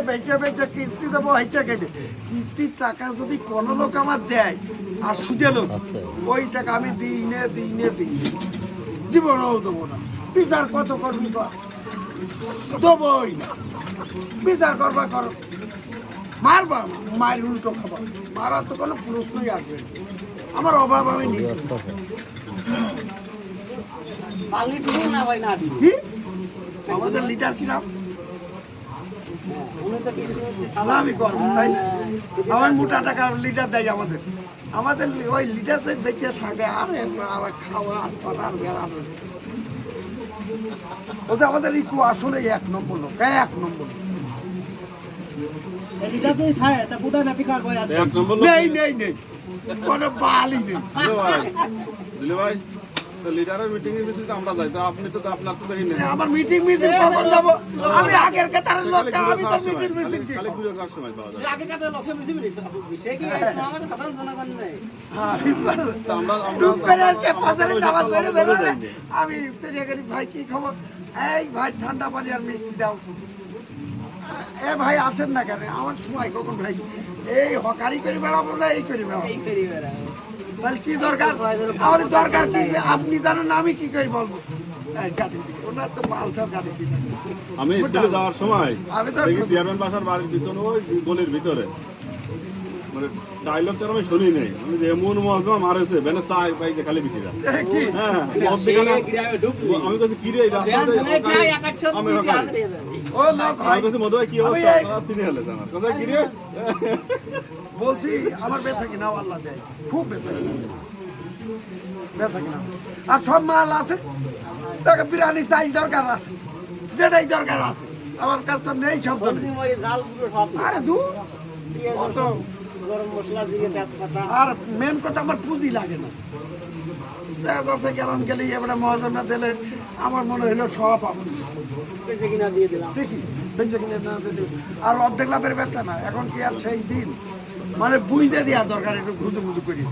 বেঁচে বেঁচে কিস্তি দেবো হইতে গেছে কিস্তির টাকা যদি কোনো লোক আমার দেয় আর সুদে লোক ওই টাকা আমি দিনে জীবনেও দেবো না। বিচার কত করবি দেবই না। বিচার করবা করো, মারবা মায়ের উল্টো খাবার, মারার তো কোনো প্রশ্নই আসবে না। আমার অভাব আমি নিই কি আমাদের লিটার কিনা আমি করবো তাই না? আমার মোটা টাকা লিটার দেয় আমাদের আমাদের ওই লিটার বেঁচে থাকে আর আবার খাওয়া আর বেড়ানো ওটা আমাদের একটু আসলে এক নম্বর লোক এক নম্বর নেই নেই নেই কোনো বালই নেই। লিডারের মিটিং এর বিষয়ে আমরা যাই তো আপনি তো আপনার তো দেখেন আমার মিটিং কখন যাব আমি আগের কাতারের লোক আমি তো মিটিং খালি পুরো কাজ সময় পাওয়া যায় আগের কাতারের লোক মিটিং সে কি আমাদের সাধারণ জনগণ নেই তো আমরা আমি তেরিয়াগারি ভাই কি খবর এই ভাই ঠান্ডা পানি আর মিষ্টি দাও এ ভাই আসেন না কেন আমার সময় কখন ভাই এই হকারি করে বেড়াবো না এই করে বেড়াবো তাহলে কি দরকার আমাদের দরকার কি আপনি জানেন আমি কি করে বলবো ওনার তো মাল সব গাড়ি আমি স্কুলে যাওয়ার সময় আমি তো দেখি চেয়ারম্যান বাসার বাড়ির পিছনে ওই গলির ভিতরে মানে ডায়লগটা আমি শুনি নাই আমি যে এমন মজা মারেছে বেনে চাই পাই যে খালি বিক্রি যায় কি হ্যাঁ আমি কাছে কি রে এই রাস্তাতে আমি ও লোক আমি কাছে মধু ভাই কি অবস্থা আপনারা চিনি হলে জানার কথা কি রে বলছি আমার বেচা কিনা আল্লাহ দেয় খুব বেচা কিনা আর সব মাল আছে তাকে বিরিয়ানি চাই দরকার আছে যেটাই দরকার আছে আমার কাছে তো নেই সব আরে দু গরম মশলা জিরে তেজপাতা আর মেন কথা আমার পুঁজি লাগে না দেখা যাচ্ছে গেলাম গেলে এবারে মহাজনা দিলে আমার মনে হইলো সব পাবো বেঁচে কিনা দিয়ে দিলাম ঠিকই বেঁচে কিনে না দিলে আর অর্ধেক লাভের ব্যবসা না এখন কি আর সেই দিন মানে বুঝতে দেওয়া দরকার একটু ঘুজু ঘুজু করি